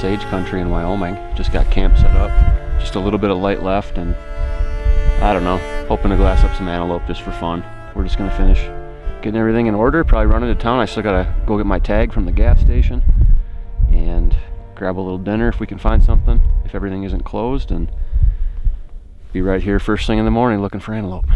sage country in Wyoming. Just got camp set up. Just a little bit of light left, and I don't know, hoping to glass up some antelope just for fun. We're just gonna finish getting everything in order, probably run into town. I still gotta go get my tag from the gas station and grab a little dinner if we can find something, if everything isn't closed, and be right here first thing in the morning looking for antelope.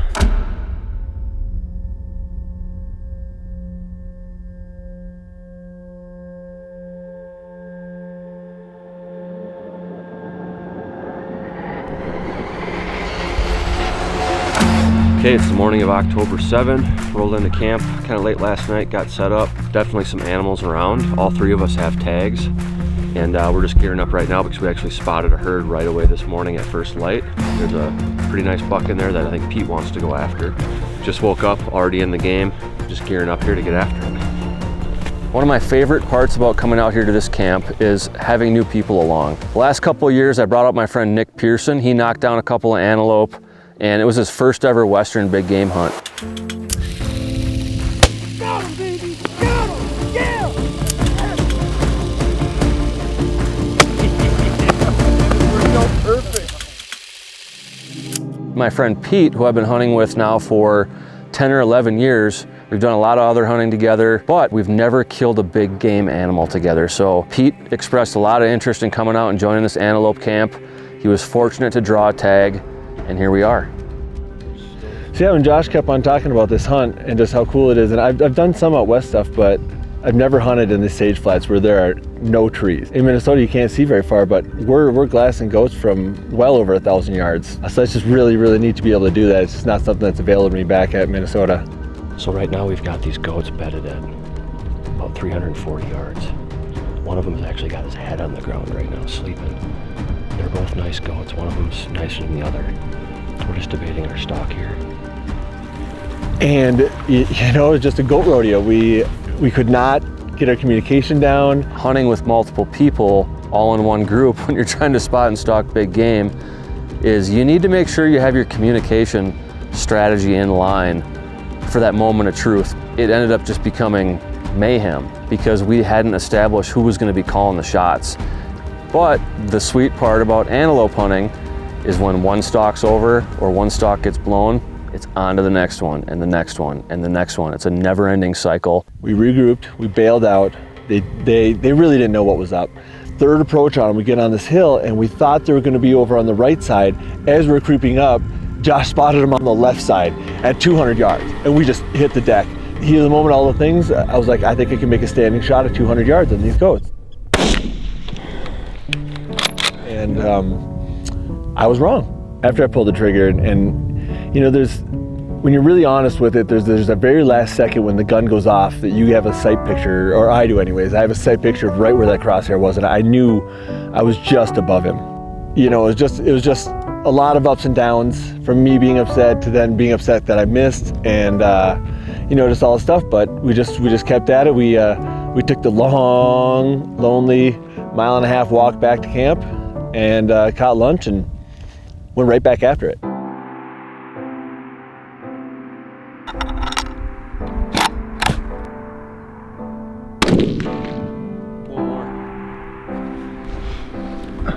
Okay, it's the morning of October 7th. Rolled into camp kind of late last night, got set up. Definitely some animals around. All three of us have tags, and we're just gearing up right now because we actually spotted a herd right away this morning at first light. There's a pretty nice buck in there that I think Pete wants to go after. Just woke up, already in the game, just gearing up here to get after him. One of my favorite parts about coming out here to this camp is having new people along. The last couple of years I brought up my friend Nick Pearson. He knocked down a couple of antelope, and it was his first ever Western big game hunt. Got him, baby! Got him! Yeah! We're so perfect. My friend Pete, who I've been hunting with now for 10 or 11 years, we've done a lot of other hunting together, but we've never killed a big game animal together. So Pete expressed a lot of interest in coming out and joining this antelope camp. He was fortunate to draw a tag, and here we are. So yeah, when Josh kept on talking about this hunt and just how cool it is, and I've done some out west stuff, but I've never hunted in the sage flats where there are no trees. In Minnesota, you can't see very far, but we're glassing goats from well over 1,000 yards. So it's just really, really neat to be able to do that. It's just not something that's available to me back at Minnesota. So right now we've got these goats bedded at about 340 yards. One of them has actually got his head on the ground right now, sleeping. They're both nice goats. One of them's nicer than the other. We're just debating our stock here. And you know, it's just a goat rodeo. We could not get our communication down. Hunting with multiple people all in one group when you're trying to spot and stalk big game is you need to make sure you have your communication strategy in line for that moment of truth. It ended up just becoming mayhem because we hadn't established who was going to be calling the shots. But the sweet part about antelope hunting is when one stalk's over or one stalk gets blown, it's on to the next one and the next one and the next one. It's a never-ending cycle. We regrouped, we bailed out. They really didn't know what was up. Third approach on them, we get on this hill and we thought they were going to be over on the right side. As we're creeping up, Josh spotted them on the left side at 200 yards and we just hit the deck. Heat of the moment, all the things, I was like, I think I can make a standing shot at 200 yards on these goats. And I was wrong after I pulled the trigger. And you know, when you're really honest with it, there's a very last second when the gun goes off that you have a sight picture, or I do anyways. I have a sight picture of right where that crosshair was, and I knew I was just above him. You know, it was just a lot of ups and downs, from me being upset to then being upset that I missed, and you know, just all the stuff. But we just kept at it. We took the long, lonely 1.5-mile walk back to camp, and caught lunch and went right back after it.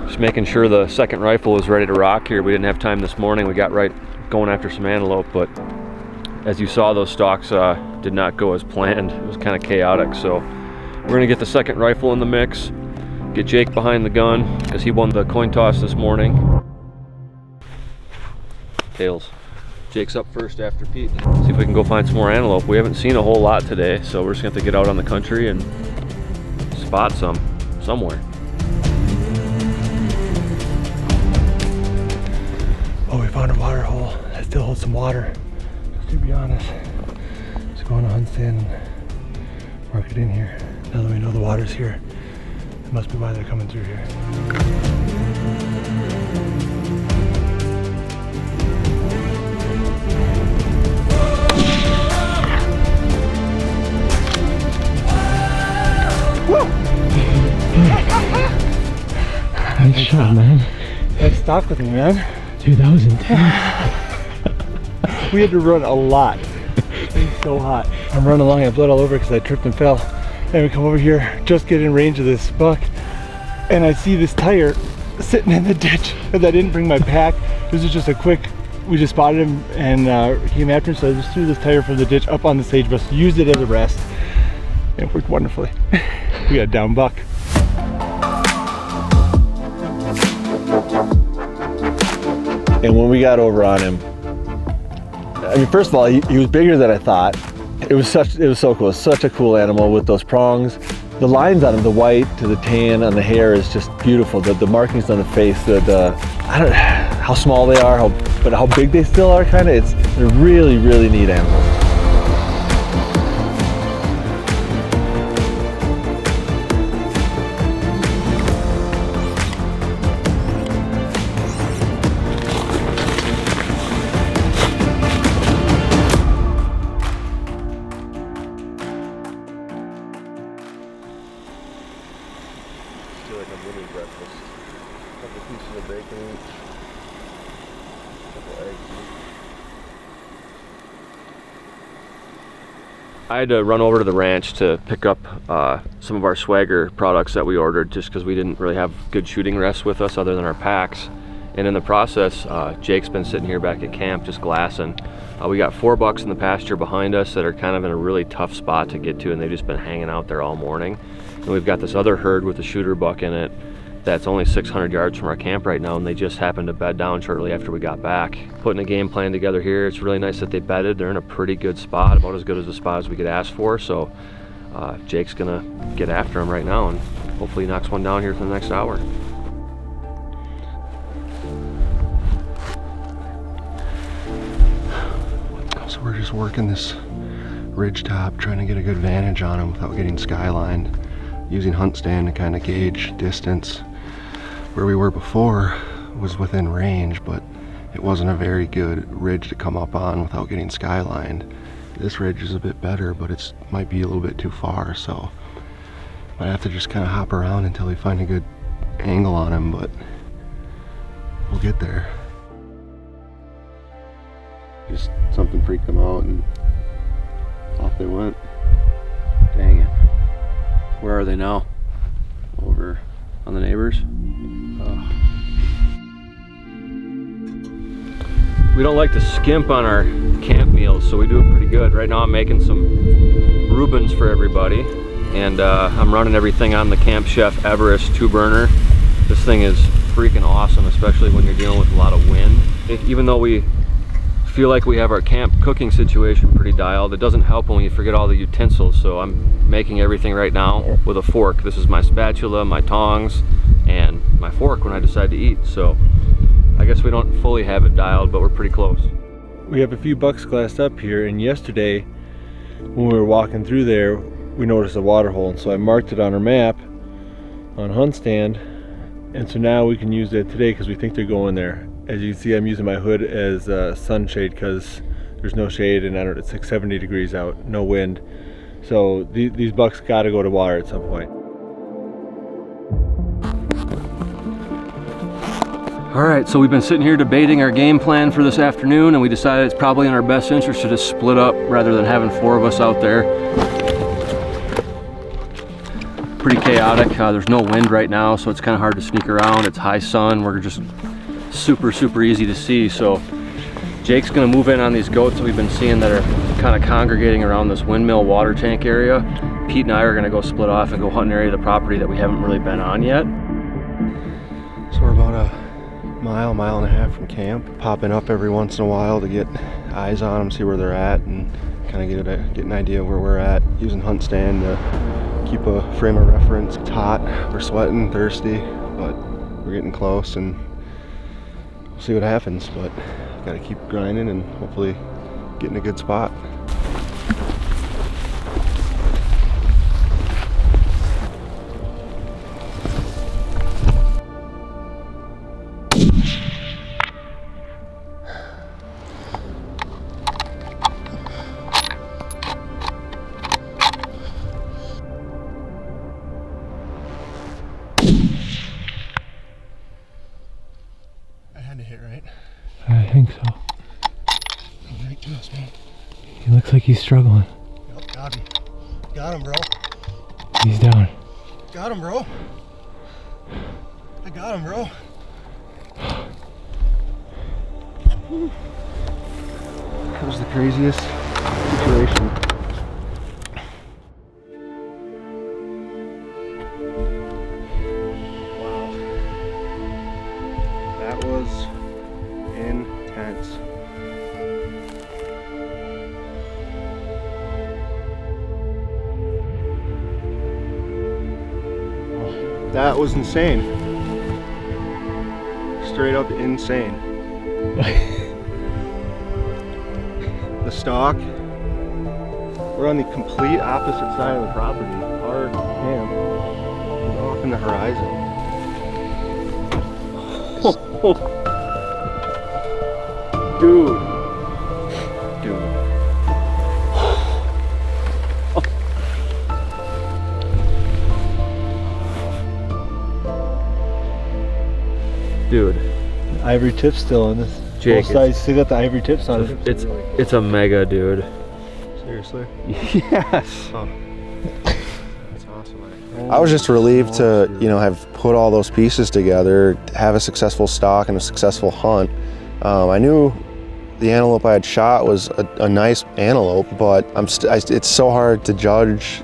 Just making sure the second rifle is ready to rock here. We didn't have time this morning. We got right going after some antelope, but as you saw, those stalks did not go as planned. It was kind of chaotic. So we're gonna get the second rifle in the mix, get Jake behind the gun because he won the coin toss this morning. Tails. Jake's up first after Pete. See if we can go find some more antelope. We haven't seen a whole lot today, so we're just gonna have to get out on the country and spot some somewhere. Oh, we found a water hole that still holds some water. To be honest, let's go on to HuntStand and mark it in here. Now that we know the water's here, it must be why they're coming through here. Nice shot, man. That stuck with me, man. Dude, that was intense. We had to run a lot. It's so hot. I'm running along, I have blood all over because I tripped and fell. And we come over here, just get in range of this buck. and I see this tire sitting in the ditch because I didn't bring my pack. This is just a quick, we just spotted him and came after him, so I just threw this tire from the ditch up on the sagebrush, used it as a rest, and it worked wonderfully. We got a down buck. And when we got over on him, I mean, first of all, he was bigger than I thought. It was so cool. Such a cool animal with those prongs. The lines on him, the white to the tan on the hair is just beautiful. The markings on the face, I don't know how small they are, but how big they still are, kind of. They're really, really neat animals. Like a mini breakfast. A couple pieces of bacon each, a couple eggs each. I had to run over to the ranch to pick up some of our swagger products that we ordered just because we didn't really have good shooting rests with us other than our packs. And in the process, Jake's been sitting here back at camp just glassing. We got 4 bucks in the pasture behind us that are kind of in a really tough spot to get to, and they've just been hanging out there all morning. And we've got this other herd with a shooter buck in it that's only 600 yards from our camp right now, and they just happened to bed down shortly after we got back. Putting a game plan together here, it's really nice that they bedded. They're in a pretty good spot, about as good as a spot as we could ask for, so Jake's gonna get after them right now and hopefully he knocks one down here for the next hour. So we're just working this ridge top, trying to get a good vantage on them without getting skylined, using HuntStand to kind of gauge distance. Where we were before was within range, but it wasn't a very good ridge to come up on without getting skylined. This ridge is a bit better, but it might be a little bit too far, so might have to just kind of hop around until we find a good angle on him, but we'll get there. Just something freaked them out and off they went. Dang it. Where are they now? Over on the neighbors? Oh. We don't like to skimp on our camp meals, so we do it pretty good. Right now I'm making some Reubens for everybody, and I'm running everything on the Camp Chef Everest 2-burner. This thing is freaking awesome, especially when you're dealing with a lot of wind. Even though we feel like we have our camp cooking situation pretty dialed, it doesn't help when you forget all the utensils. So I'm making everything right now with a fork. This is my spatula, my tongs, and my fork when I decide to eat. So I guess we don't fully have it dialed, but we're pretty close. We have a few bucks glassed up here, and yesterday when we were walking through there, we noticed a water hole, and so I marked it on our map on HuntStand, and so now we can use it today because we think they're going there. As you can see, I'm using my hood as sunshade because there's no shade, and it's like 70 degrees out, no wind. So these bucks got to go to water at some point. All right, so we've been sitting here debating our game plan for this afternoon, and we decided it's probably in our best interest to just split up rather than having 4 of us out there. Pretty chaotic. There's no wind right now, so it's kind of hard to sneak around. It's high sun. We're just super easy to see. So Jake's gonna move in on these goats that we've been seeing that are kind of congregating around this windmill water tank area. Pete and I are gonna go split off and go hunt an area of the property that we haven't really been on yet. So we're about a mile and a half from camp, popping up every once in a while to get eyes on them, see where they're at, and kind of get an idea of where we're at, using HuntStand to keep a frame of reference. It's hot, we're sweating, thirsty, but we're getting close, and we'll see what happens. But gotta keep grinding and hopefully get in a good spot. I think so. Right to us, man. He looks like he's struggling. Yep, got him. Got him, bro. He's down. Got him, bro. I got him, bro. That was the craziest situation. Wow. That was intense. That was insane. Straight up insane. The stalk. We're on the complete opposite side of the property. Our camp is off in the horizon. Dude. Dude. Ivory tips still on this. Jake, both sides still got the ivory tips on it. It's a mega, dude. Seriously? Yes. Oh. That's awesome. I was just relieved to, have put all those pieces together, have a successful stalk and a successful hunt. I knew the antelope I had shot was a nice antelope, but it's so hard to judge,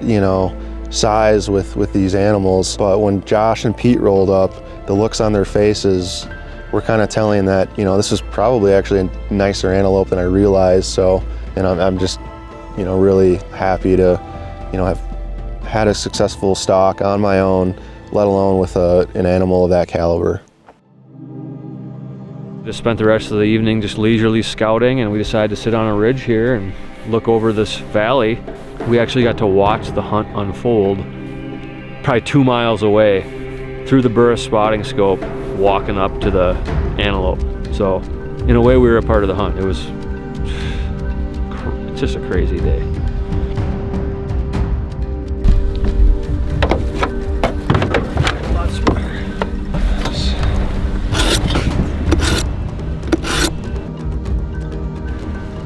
size with these animals. But when Josh and Pete rolled up, the looks on their faces were kind of telling that, this was probably actually a nicer antelope than I realized. So, I'm just, really happy to, have had a successful stalk on my own, let alone with an animal of that caliber. Just spent the rest of the evening just leisurely scouting, and we decided to sit on a ridge here and look over this valley. We actually got to watch the hunt unfold probably 2 miles away through the Burris spotting scope, walking up to the antelope. So in a way we were a part of the hunt. It was just a crazy day.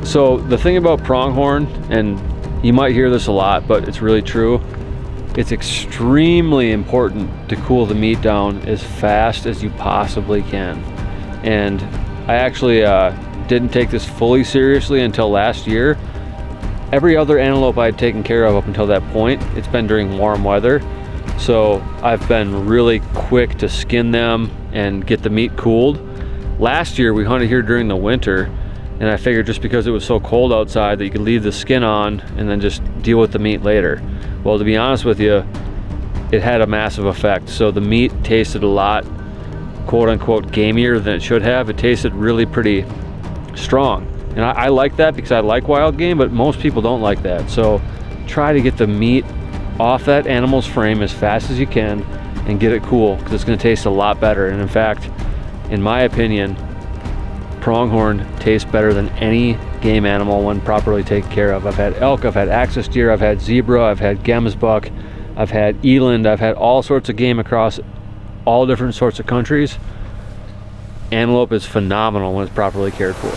So the thing about pronghorn, and you might hear this a lot, but it's really true, it's extremely important to cool the meat down as fast as you possibly can. And I actually didn't take this fully seriously until last year. Every other antelope I had taken care of up until that point, it's been during warm weather. So I've been really quick to skin them and get the meat cooled. Last year we hunted here during the winter, and I figured just because it was so cold outside that you could leave the skin on and then just deal with the meat later. Well, to be honest with you, it had a massive effect. So the meat tasted a lot, quote unquote, gamier than it should have. It tasted really pretty strong. And I like that because I like wild game, but most people don't like that. So try to get the meat off that animal's frame as fast as you can and get it cool, because it's gonna taste a lot better. And in fact, in my opinion, pronghorn tastes better than any game animal when properly taken care of. I've had elk, I've had axis deer, I've had zebra, I've had gemsbuck, I've had eland, I've had all sorts of game across all different sorts of countries. Antelope is phenomenal when it's properly cared for.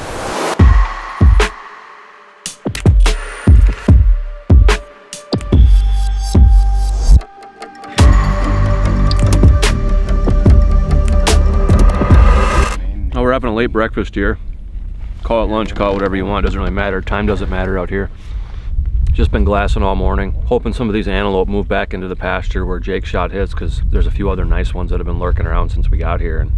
We're having a late breakfast here. Call it lunch, call it whatever you want, doesn't really matter. Time doesn't matter out here. Just been glassing all morning, hoping some of these antelope move back into the pasture where Jake shot his, because there's a few other nice ones that have been lurking around since we got here. And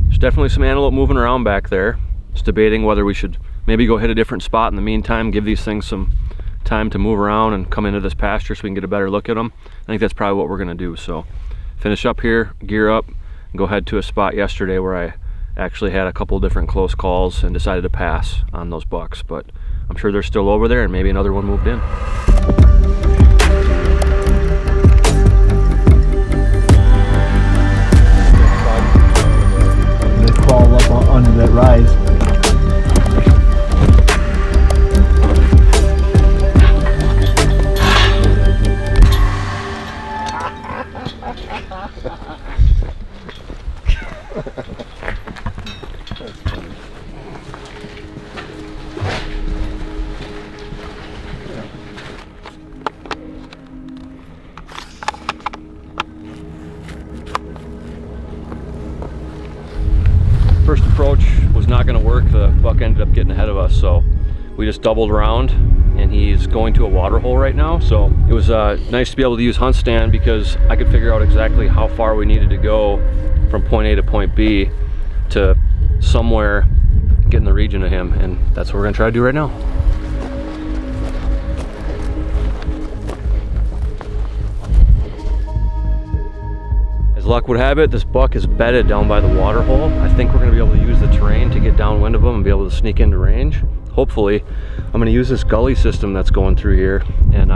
there's definitely some antelope moving around back there. Just debating whether we should maybe go hit a different spot in the meantime, give these things some time to move around and come into this pasture so we can get a better look at them. I think that's probably what we're gonna do. So finish up here, gear up, and go head to a spot yesterday where I actually had a couple different close calls and decided to pass on those bucks, but I'm sure they're still over there and maybe another one moved in. They crawl up under that rise. approach was not going to work. The buck ended up getting ahead of us, so we just doubled around, and he's going to a water hole right now. So it was nice to be able to use HuntStand because I could figure out exactly how far we needed to go from point A to point B to somewhere get in the region of him, and that's what we're gonna try to do right now. As luck would have it, this buck is bedded down by the water hole. I think we're gonna be able to use the terrain to get downwind of him and be able to sneak into range. Hopefully, I'm gonna use this gully system that's going through here, and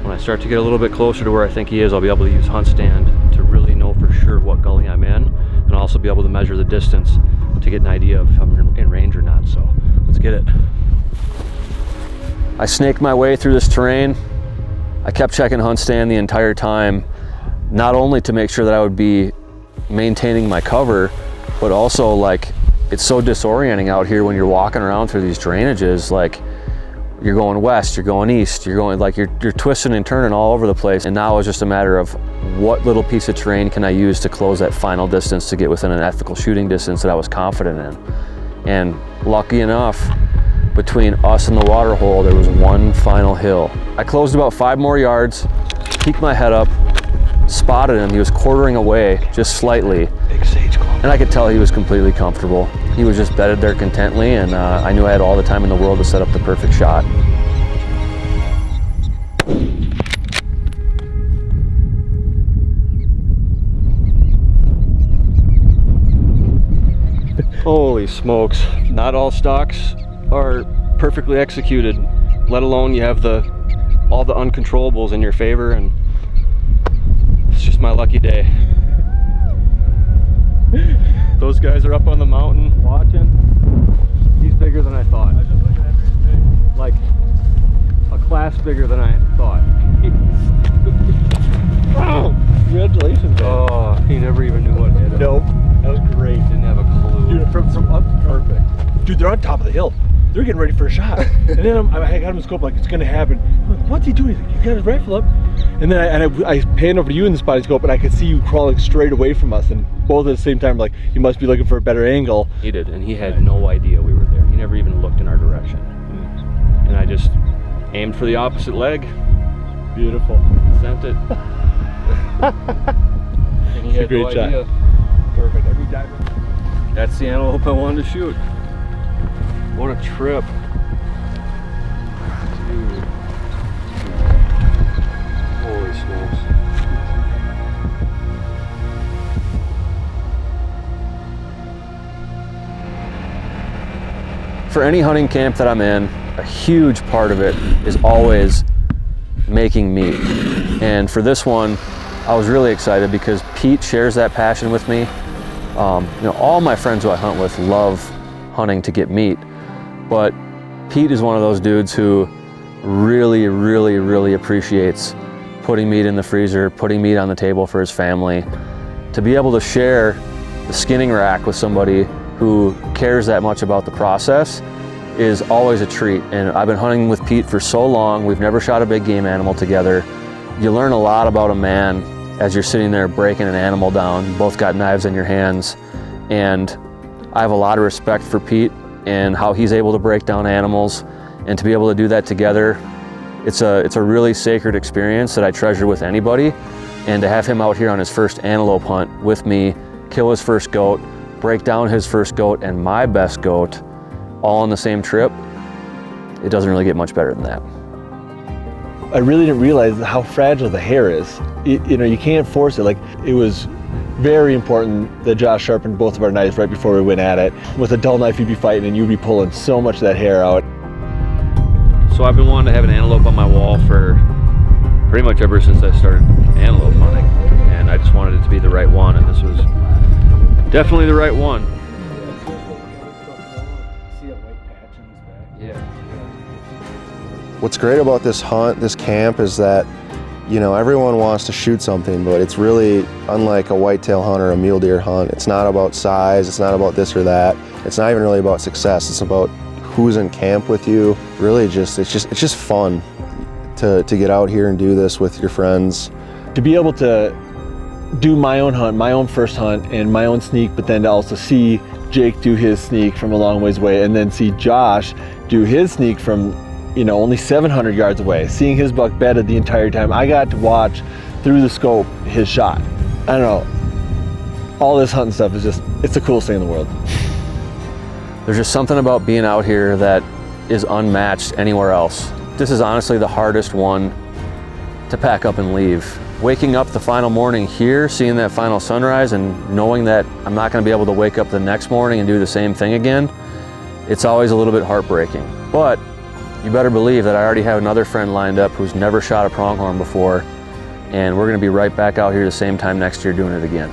when I start to get a little bit closer to where I think he is, I'll be able to use HuntStand to really know for sure what gully I'm in, and I'll also be able to measure the distance to get an idea of if I'm in range or not. So let's get it. I snaked my way through this terrain. I kept checking HuntStand the entire time, not only to make sure that I would be maintaining my cover, but also like, it's so disorienting out here when you're walking around through these drainages. Like, you're going west, you're going east, you're going like you're twisting and turning all over the place. And now it's just a matter of what little piece of terrain can I use to close that final distance to get within an ethical shooting distance that I was confident in. And lucky enough, between us and the water hole, there was one final hill. I closed about 5 more yards, peeked my head up, spotted him. He was quartering away just slightly. Big sage clump. And I could tell he was completely comfortable. He was just bedded there contently, and I knew I had all the time in the world to set up the perfect shot. Holy smokes. Not all stalks are perfectly executed, let alone you have all the uncontrollables in your favor, and it's just my lucky day. Those guys are up on the mountain watching. He's bigger than I thought. Like a class bigger than I thought. Oh, congratulations, man. Oh, he never even knew what hit him. Nope, that was great. Didn't have a clue. Dude, from up, perfect. Dude, they're on top of the hill. They're getting ready for a shot. And then I got him in scope like, it's gonna happen. I'm like, what's he doing? He's like, he got his rifle up. And then I pan over to you in the spotting scope, and I could see you crawling straight away from us. And both at the same time, like, he must be looking for a better angle. He did, and he had no idea we were there. He never even looked in our direction. And I just aimed for the opposite leg. Beautiful. Sent it. And he had a great no shot. idea. Perfect. Every time. That's the antelope I wanted to shoot. What a trip. Dude. Holy smokes. For any hunting camp that I'm in, a huge part of it is always making meat. And for this one, I was really excited because Pete shares that passion with me. You know, all my friends who I hunt with love hunting to get meat, but Pete is one of those dudes who really, really, really appreciates putting meat in the freezer, putting meat on the table for his family. To be able to share the skinning rack with somebody who cares that much about the process is always a treat. And I've been hunting with Pete for so long. We've never shot a big game animal together. You learn a lot about a man as you're sitting there breaking an animal down. You both got knives in your hands. And I have a lot of respect for Pete and how he's able to break down animals, and to be able to do that together, it's a really sacred experience that I treasure with anybody. And to have him out here on his first antelope hunt with me, kill his first goat, break down his first goat and my best goat, all on the same trip, it doesn't really get much better than that. I really didn't realize how fragile the hair is. You know, you can't force it. Like, it was very important that Josh sharpened both of our knives right before we went at it. With a dull knife, you'd be fighting and you'd be pulling so much of that hair out. So I've been wanting to have an antelope on my wall for pretty much ever since I started antelope hunting, and I just wanted it to be the right one, and this was definitely the right one. Yeah. What's great about this hunt, this camp, is that, you know, everyone wants to shoot something, but it's really unlike a whitetail hunt or a mule deer hunt. It's not about size, it's not about this or that. It's not even really about success. It's about who's in camp with you. Really it's just fun to get out here and do this with your friends. To be able to do my own hunt, my own first hunt, and my own sneak, but then to also see Jake do his sneak from a long ways away, and then see Josh do his sneak from, only 700 yards away, seeing his buck bedded the entire time. I got to watch through the scope his shot. I don't know. All this hunting stuff is just, it's the coolest thing in the world. There's just something about being out here that is unmatched anywhere else. This is honestly the hardest one to pack up and leave. Waking up the final morning here, seeing that final sunrise and knowing that I'm not gonna be able to wake up the next morning and do the same thing again, it's always a little bit heartbreaking. But you better believe that I already have another friend lined up who's never shot a pronghorn before, and we're gonna be right back out here the same time next year doing it again.